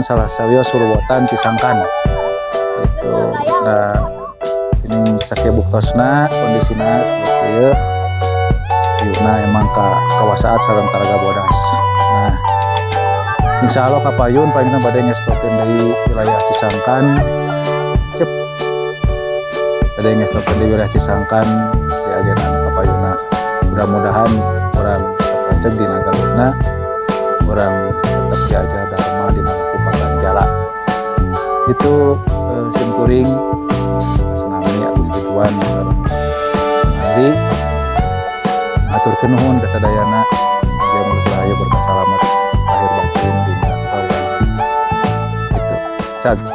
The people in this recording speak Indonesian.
salah sawios surwotan Cisangkan itu. Nah ini sakia buktosna kondisina seperti ieu yuna emang kawasaat sareng Taraga Bodas. Nah insya Allah kapayun paling badai ngestokeun dari wilayah Cisangkan cep badai ngestokeun di wilayah Cisangkan di ajaran kapayuna. Mudah-mudahan orang tetap di Nagaruna, orang tetap jaga dharma di Kupatan Jala. Itu simkuring senami aku Ridwan Ari aturkeun nuhun kasadayana mugia mulus rahayu berkah salamet lahir batin dunia akhirat. Gitu. Cag.